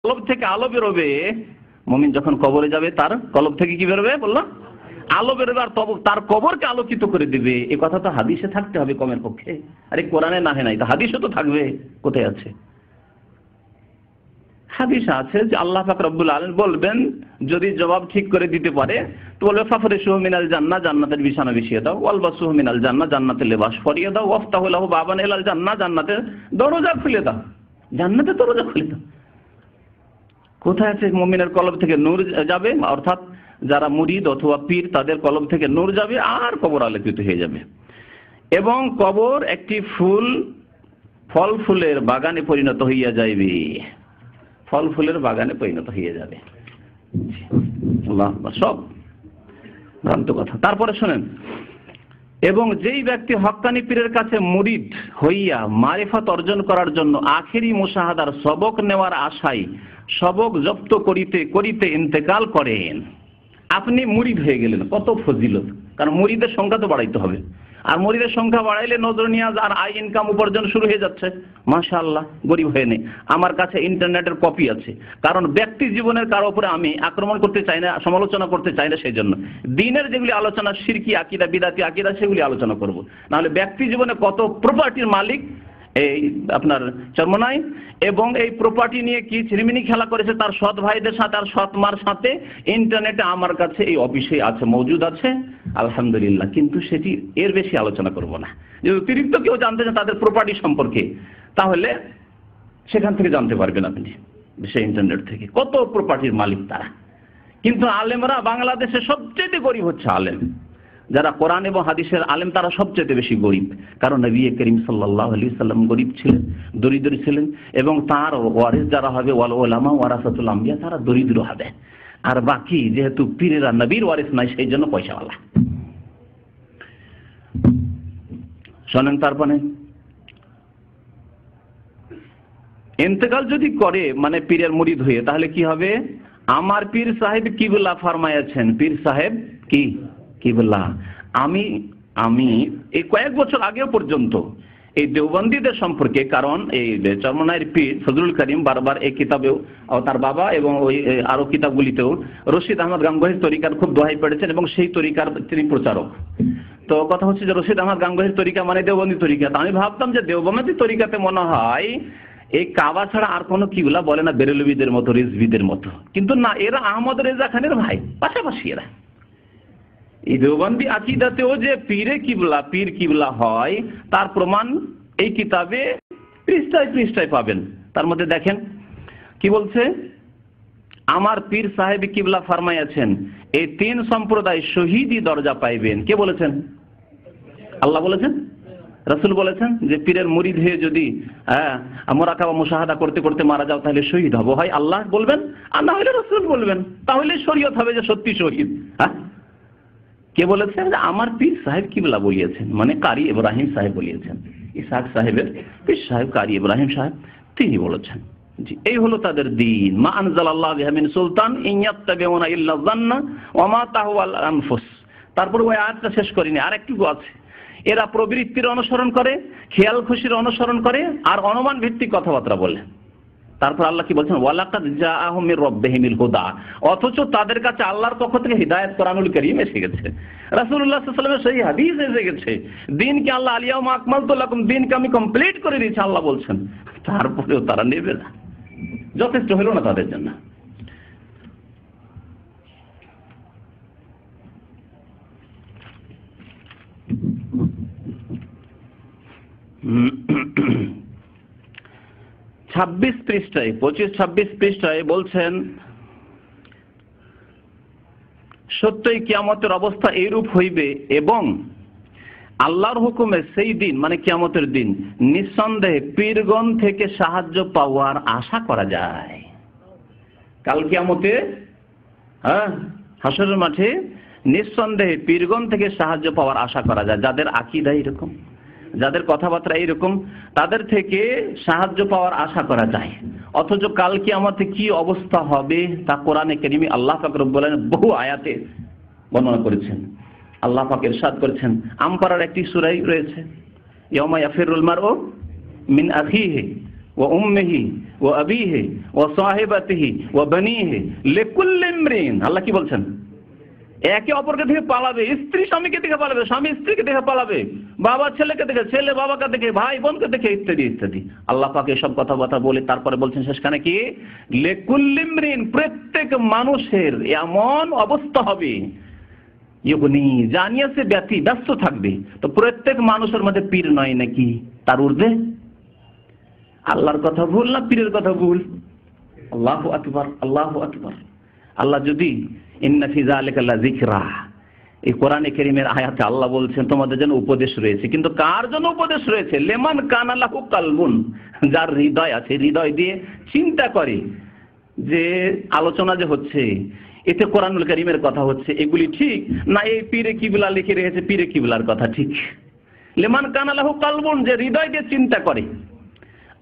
কলব থেকে আলো বেরোবে। মুমিন যখন কবরে যাবে তার কলব থেকে কি বেরোবে বললো? আলো বেরোবে, আর তার কবরকে আলোকিত করে দিবে। এ কথা তো হাদিসে থাকতে হবে কমের পক্ষে। আরে কোরআনে না হয় নাই, তো হাদিসে তো থাকবে। কোথায় আছে? হাদিস আছে যে আল্লাহ পাক রব্বুল আলামিন বলবেন, যদি জবাব ঠিক করে দিতে পারে তো বলবে ফাফরিশুহু মিনাল জান্নাহ, জান্নাতের বিছানা বিছিয়ে দাও, ওয়ালবাসুহু মিনাল জান্নাহ, জান্নাতের লেবাস পরিয়ে দাও, ওয়াফতাহু লাহু বাবান ইলাল জান্নাহ, জান্নাতের দরজা খুলে দাও, জান্নাতের দরজা খুলে দাও। কোথায় আছে? মুমিনের কলব থেকে নূর যাবে, অর্থাৎ যারা মুরিদ অথবা পীর তাদের কলব থেকে নূর যাবে, আর কবর আলোকিত হয়ে যাবে। এবং কবর একটি ফল ফুলের বাগানে পরিণত হইয়া যাইবে, ফল ফুলের বাগানে পরিণত হয়ে যাবে। আল্লাহ সব ভ্রান্ত কথা। তারপরে শোনেন, এবং যেই ব্যক্তি হক্কানি পীরের কাছে মুরিদ হইয়া মারিফত অর্জন করার জন্য আখেরি মুশাহাদার সবক নেওয়ার আশায় সবক জপ্ত করিতে করিতে ইন্তেকাল করেন, আপনি মুরিদ হয়ে গেলেন, কত ফজিলত। কারণ মুরিদের সংখ্যা তো বাড়াইতে হবে, আর মুরিদের সংখ্যা বাড়াইলে নজর নিয়াজ আর আই ইনকাম উপার্জন শুরু হয়ে যাচ্ছে। মাশাআল্লাহ, গরিব হয়ে নেই। আমার কাছে ইন্টারনেটের কপি আছে, কারণ ব্যক্তি জীবনের কারো উপরে আমি আক্রমণ করতে চাই না, সমালোচনা করতে চাই না। সেই জন্য দিনের যেগুলি আলোচনা, শিরকি আকীদা, বিদাতি আকীদা, সেগুলি আলোচনা করব। নাহলে ব্যক্তি জীবনে কত প্রপার্টির মালিক এই আপনার চরমনাই, এবং এই প্রপার্টি নিয়ে কি ছিনিমিনি খেলা করেছে তার সৎ ভাইদের সাথে আর সৎ মার সাথে, ইন্টারনেটে আমার কাছে এই অফিসে আছে, মজুদ আছে, আলহামদুলিল্লাহ। কিন্তু সেটি এর বেশি আলোচনা করব না। যদি অতিরিক্ত কেউ জানতে চান তাদের প্রপার্টি সম্পর্কে, তাহলে সেখান থেকে জানতে পারবেন আপনি, সেই ইন্টারনেট থেকে কত প্রপার্টির মালিক তারা। কিন্তু আলেমরা বাংলাদেশে সবচেয়ে গরিব হচ্ছে আলেম, যারা কোরআন এবং হাদিসের আলেম তারা সবচেয়ে বেশি গরিব। কারণ নবী করিম সাল্লাল্লাহু আলাইহি সাল্লাম গরিব ছিলেন, দরিদ্র ছিলেন, এবং তার ওয়ারিস যারা হবে ওয়াল উলামা ওয়ারাসাতুল আম্বিয়া, তারা দরিদ্র হবে। আর বাকি যেহেতু পীরেরা নবীর ওয়ারিস নাই, সেই জন্য পয়সাওয়ালা। শোনেন, তারপরে ইন্তেকাল যদি করে মানে পীরের মুরিদ হয়ে, তাহলে কি হবে? আমার পীর সাহেব কিবলা ফরমায়াছেন, পীর সাহেব কি কিবলা। আমি এই কয়েক বছর আগে পর্যন্ত এই দেওবন্দীদের সম্পর্কে, কারণ এই চরমনাইয়ের পীর ফজলুল করিম বারবার এই কিতাবেও, তার বাবা এবং ওই আরো কিতাবগুলিতেও রশিদ আহমদ গাঙ্গুহির তরিকার খুব দোহাই পড়েছেন, এবং সেই তরিকার তিনি প্রচারক। তো কথা হচ্ছে যে রশিদ আহমদ গাঙ্গুহির তরিকা মানে দেওবন্দি তরিকা। তো আমি ভাবতাম যে দেওবন্দি তরিকাতে মনে হয় এই কাবা ছাড়া আর কোনো কিবলা বলে না, বেরেলবিদের মতো, রিজভিদের মতো। কিন্তু না, এরা আহমদ রেজা খানের ভাই, পাশাপাশি এরা। এই দেওবন্দি আকীদাতেও যে পীরে কিবলা, পীর কিবলা হয়, তার প্রমাণ এই কিতাবে পৃষ্ঠায় পৃষ্ঠায় পাবেন। তার মধ্যে দেখেন কি বলছে, আমার পীর সাহেব কিবলা ফরমায়াছেন এই তিন সম্প্রদায় শহীদি দরজা পাইবেন। কে বলেছেন? আল্লাহ বলেছেন, রাসূল বলেছেন যে পীরের মুরিদ হয়ে যদি মুরাকাবা মুশাহাদা করতে করতে মারা যাও তাহলে শহীদ হবো। হয় আল্লাহ বলবেন, আর না হলে রাসূল বলবেন, তাহলে শরীয়ত হবে যে সত্যি শহীদ। কে বলেছেন? যে আমার পীর সাহেব কিবলা বলিয়েছেন, মানে কারি ইব্রাহিম সাহেব বলিয়েছেন। ইসহাক সাহেবের পীর সাহেব কারি ইব্রাহিম সাহেব, তিনি বলেছেন। জি, এই হলো তাদের দ্বীন। মা আনজালাল্লাহু বিহা মিন সুলতান ইন ইয়াত্তাবিউনা ইল্লা যান্না ওয়া মা তাহওয়াল আনফুস। তারপর ওই আয়াতটা শেষ করিনি, আরেকটু আছে। এরা প্রবৃত্তির অনুসরণ করে, খেয়াল খুশির অনুসরণ করে, আর অনুমান ভিত্তিক কথাবার্তা বলে। তারপর আল্লাহ কি বলছেন? ওয়ালাকাদ জাআহুম মির রাব্বিহিমিল হুদা। অথচ তাদের কাছে আল্লাহর পক্ষ থেকে হিদায়াত কোরআনুল কারীম এসে গেছে, রাসূলুল্লাহ সাল্লাল্লাহু আলাইহি ওয়াসাল্লামের সেই হাদিস এসে গেছে। দ্বীনকে আল্লাহ আলিয়াউমা আকমালতু লাকুম, দ্বীনকে আমি কমপ্লিট করে দিয়েছি আল্লাহ বলছেন। তারপরেও তারা নেবে না, যথেষ্ট হলো না তাদের জন্য। ছাব্বিশ পৃষ্ঠায় 25-26 পৃষ্ঠায় বলছেন, সত্যই কিয়ামতের অবস্থা এইরূপ হইবে এবং আল্লাহর হুকুমে সেই দিন মানে কিয়ামতের দিন নিঃসন্দেহে পীরগণ থেকে সাহায্য পাওয়ার আশা করা যায়। কাল কিয়ামতে হাসরের মাঠে নিঃসন্দেহে পীরগণ থেকে সাহায্য পাওয়ার আশা করা যায়। যাদের আকীদা এরকম, যাদের কথাবার্তা এইরকম, তাদের থেকে সাহায্য পাওয়ার আশা করা যায়। অথচ কাল কিয়ামতে কি অবস্থা হবে তা কোরআনে কারীমে আল্লাহ পাক রব্বুল আলামিন বহু আয়াতে বর্ণনা করেছেন। আল্লাহ পাক ইরশাদ করেছেন, আম্পারার একটি সূরাই রয়েছে, ইয়াউমা ইয়াফিরুল মারউ মিন আখিহি ওয়া উম্মিহি ওয়া আবিহি ওয়া সাহিবাতিহি ওয়া বানিহি লিকুল্লি ইমরিন, আল্লাহ কি বলছেন? একে অপরকে দেখে পালাবে, স্ত্রী স্বামীকে দেখে পালাবে, স্বামী স্ত্রীকে দেখে পালাবে, বাবা ছেলেকে দেখে, ছেলে বাবাকে দেখে, ভাই বোনকে দেখে, ইত্যাদি ইত্যাদি। আল্লাহ পাক এসব কথাবার্তা বলে তারপরে বলছেন শেষখানে কি, লিকুল্লি ইমরিন, প্রত্যেক মানুষের এমন অবস্থা হবে, ইউগনি জানিয়ে সে ব্যস্ত থাকবে। তো প্রত্যেক মানুষের মধ্যে পীর নয় নাকি তার ঊর্ধ্বে? আল্লাহর কথা ভুল না পীরের কথা ভুল? আল্লাহু আকবার, আল্লাহু আকবার। আল্লাহ যদি ইন্না ফি যালিকা লাযিকরা, এই কোরআনে কারীমের আয়াতে আল্লাহ বলছেন তোমাদের জন্য উপদেশ রয়েছে, কিন্তু কার জন্য উপদেশ রয়েছে? লিমান কানা লাহু কালবুন, যার হৃদয় আছে, হৃদয় দিয়ে চিন্তা করে যে আলোচনা যে হচ্ছে এতে কোরআনুল কারীমের কথা হচ্ছে, এগুলি ঠিক না এই পীরে কিবলা লিখে রেখেছে পীরে কিবলার কথা ঠিক। লিমান কানা লাহু কালবুন, যে হৃদয় দিয়ে চিন্তা করে,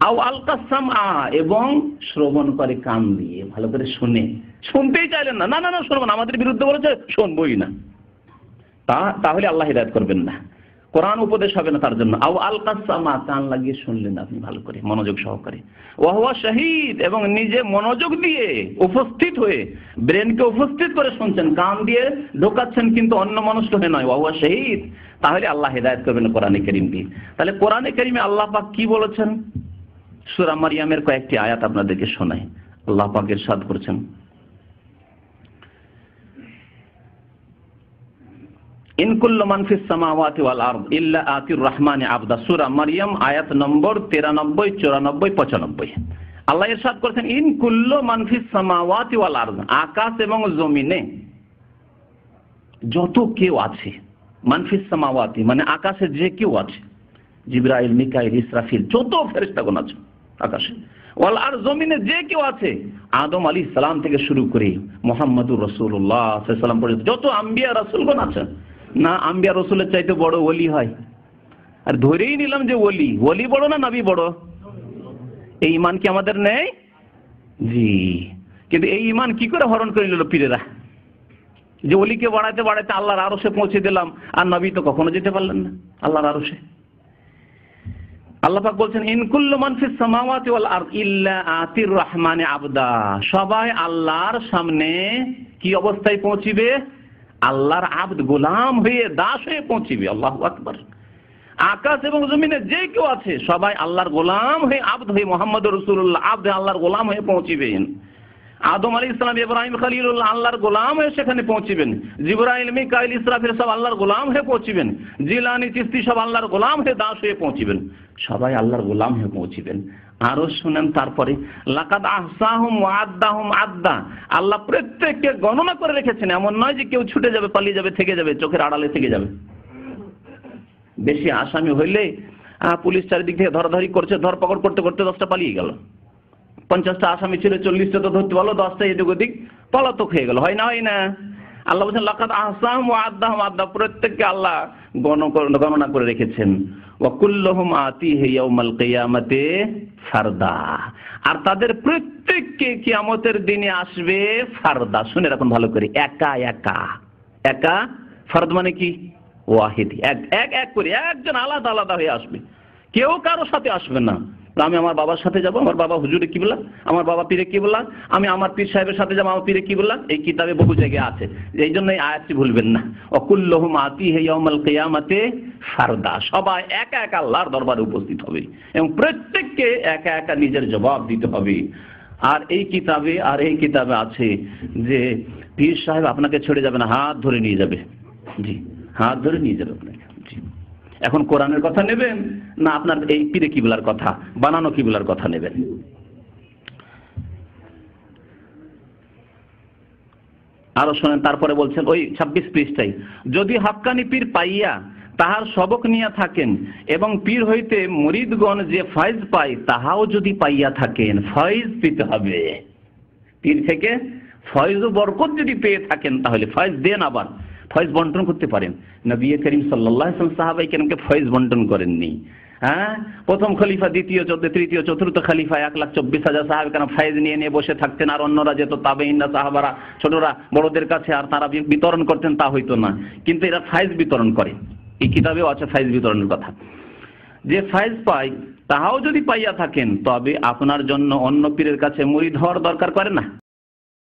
আও আলকা সামআ, এবং শ্রবণ করে কান দিয়ে, ভালো করে শুনে, শুনতেই চাইলেন না, না না না শুনবো না, আমাদের বিরুদ্ধে বলেছে শুনবই না, তাহলে আল্লাহ হিদায়াত করবেন না, কোরআন উপদেশ হবে না তার জন্য। আও আলকা সামআ, কান লাগিয়ে শুনলেন আপনি ভালো করে মনোযোগ সহকারে, ওয়া হুয়া শাহীদ, এবং নিজে মনোযোগ দিয়ে উপস্থিত হয়ে ব্রেনকে উপস্থিত করে শুনছেন, কান দিয়ে ঢোকাচ্ছেন কিন্তু অন্য মনস্ক হয়ে নয়, ওয়া হুয়া শাহীদ, তাহলে আল্লাহ হিদায়াত করবেন কোরআনে কারীম দিয়ে। তাহলে কোরআনে কারীমে আল্লাহ পাক কি বলেছেন? সূরা মারইয়ামের কয়েকটি আয়াত আপনাদেরকে শোনাই। আল্লাহ পাক ইরশাদ করেছেন, ইন কুল্লু মান ফিস সামাওয়াতি ওয়াল আরদ ইল্লা আতির রহমানি আবদা। সূরা মারইয়াম আয়াত নম্বর 93, 94, 95। আল্লাহ ইরশাদ করেছেন, ইন কুল্লু মান ফিস সামাওয়াতি ওয়াল আরদ, আকাশ এবং জমিনে যত কেউ আছে, মান ফিস সামাওয়াতি মানে আকাশে যে কেউ আছে, জিবরাইল, মিকাইল, ইসরাফিল, যত ফেরেশতাগণ আছে আকাশে, ওয়াল আর জমিনে যে কেউ আছে, আদম আলাইহিস সালাম থেকে শুরু করে মুহাম্মদুর রাসূলুল্লাহ সাল্লাল্লাহু আলাইহি ওয়াসাল্লাম পর্যন্ত যত আম্বিয়া রাসূলগণ আছেন, না আম্বিয়া রাসূলের চাইতে বড় ওলি হয়? আর ধরেই নিলাম যে ওলি, ওলি বড় না নবী বড়? এই ঈমান কি আমাদের নেই? জি, কিন্তু এই ঈমান কি করে হরণ করে নিল পীরেরা, যে ওলিকে বাড়াইতে বাড়াইতে আল্লাহর আরশে পৌঁছে দিলাম, আর নবী তো কখনো যেতে পারলেন না আল্লাহর আরশে। আল্লাহ পাক বলছেন, ইন কুল্লু মান ফিস সামাওয়াতি ওয়াল আরদ ইল্লা আতির রহমানি আবদা, সবাই আল্লাহর সামনে কি অবস্থায় পৌঁছিবে? আল্লাহর আবদ, গোলাম হয়ে, দাস হয়ে পৌঁছিবে। আল্লাহু আকবার। আকাশ এবং জমিনে যে কেউ আছে সবাই আল্লাহর গোলাম হয়ে, আবদ হয়ে, মুহাম্মদুর রাসূলুল্লাহ আবদ আল্লাহর গোলাম হয়ে পৌঁছিবেন। আদম আলাইহিস সালাম, ইব্রাহিম খলিলুল্লাহ আল্লাহর গোলাম হয়ে সেখানে পৌঁছিবেন। জিবরাইল, মিকাইল, ইসরাফিল সব আল্লাহর গোলাম হয়ে পৌঁছিবেন। জিলানী, চিশতি সব আল্লাহর গোলাম হয়ে, দাস হয়ে পৌঁছিবেন। সবাই আল্লাহর গোলাম হয়ে পৌঁছিবেন। আরো শুনেন তারপরে, লাকাদ আহসাহুম ওয়া আদ্দাহুম আদ্দা, আল্লাহ প্রত্যেককে গণনা করে রেখেছেন, এমন নয় যে কেউ ছুটে যাবে, পালিয়ে যাবে, থেকে যাবে, চোখের আড়ালে থেকে যাবে। বেশি আসামি হইলে পুলিশ চারিদিক থেকে ধরাধরি করছে, ধরপকড় করতে করতে 10টা পালিয়ে গেল। 50টা আসামি ছিল, 40টা তো ধরতে পারলো, 10টা এদিক ওদিক পলাতক হয়ে গেল। হয় না? হয় না? আল্লাহ বলছেন, লাকাদ আহসাহুম ওয়া আদ্দাহুম আদ্দা, প্রত্যেককে আল্লাহ গণনা করে রেখেছেন। ওয়া কুল্লুহুম আতিহি ইয়াউমাল কিয়ামাতি ফারদা, আর তাদের প্রত্যেককে কিয়ামতের দিনে আসবে ফারদা। শুনে রাখুন ভালো করে, একা একা। একা, ফরদ মানে কি? ওয়াহিদ, এক এক করে, একজন আলাদা আলাদা হয়ে আসবে, কেউ কারো সাথে আসবে না। আমি আমার বাবার সাথে যাব, আমার বাবা হুজুরে কিবলা, আমার বাবা পীরে কিবলা, আমি আমার পীর সাহেবের সাথে যাব, আমার পীরে কিবলা। এই কিতাবে বহু জায়গায় আছে, এই জন্য এই আয়াতটি ভুলবেন না। ওয়াকুল্লুহুম আতিহি ইয়াউমাল কিয়ামাতি ফারদা, সবাই একা একা আল্লাহর দরবারে উপস্থিত হবে এবং প্রত্যেককে একা একা নিজের জবাব দিতে হবে। আর এই কিতাবে আছে যে পীর সাহেব আপনাকে ছেড়ে যাবে না, হাত ধরে নিয়ে যাবে। জি, হাত ধরে নিয়ে যাবে আপনাকে। জি, এখন কোরআনের কথা নেবেন না আপনার এই পীরে কিবলার কথা, বানানো কিবলার কথা নেবেন? আরো শোনেন, তারপরে বলছেন ওই 26 পৃষ্ঠায়, যদি হাক্কানি পীর পাইয়া তাহার সবক নিয়া থাকেন এবং পীর হইতে মুরিদগণ যে ফয়েজ পায় তাহাও যদি পাইয়া থাকেন, ফয়েজ পেতে হবে পীর থেকে, ফয়েজ ও বরকত যদি পেয়ে থাকেন তাহলে ফয়েজ দেন, আবার ফয়েজ বন্টন করতে পারেন। নবী করিম সাল্লাল্লাহু আলাইহি ওয়াসাল্লাম সাহাবায়ে কেরামকে ফয়েজ বন্টন করেননি। হ্যাঁ, প্রথম খলিফা, দ্বিতীয়, তৃতীয়, চতুর্থ খলিফা 1,24,000 সাহাবা কেরাম ফয়েজ নিয়ে বসে থাকতেন, আর অন্যরা যেত তাবেঈনরা, সাহাবারা, ছোটরা বড়দের কাছে, আর তারা বিতরণ করতেন, তা হইতো না। কিন্তু এরা ফয়েজ বিতরণ করে, এই কিতাবেও আছে ফয়েজ বিতরণের কথা। যে ফায়েজ পায় তাহাও যদি পাইয়া থাকেন তবে আপনার জন্য অন্য পীরের কাছে মুরিদ হওয়ার দরকার করে না।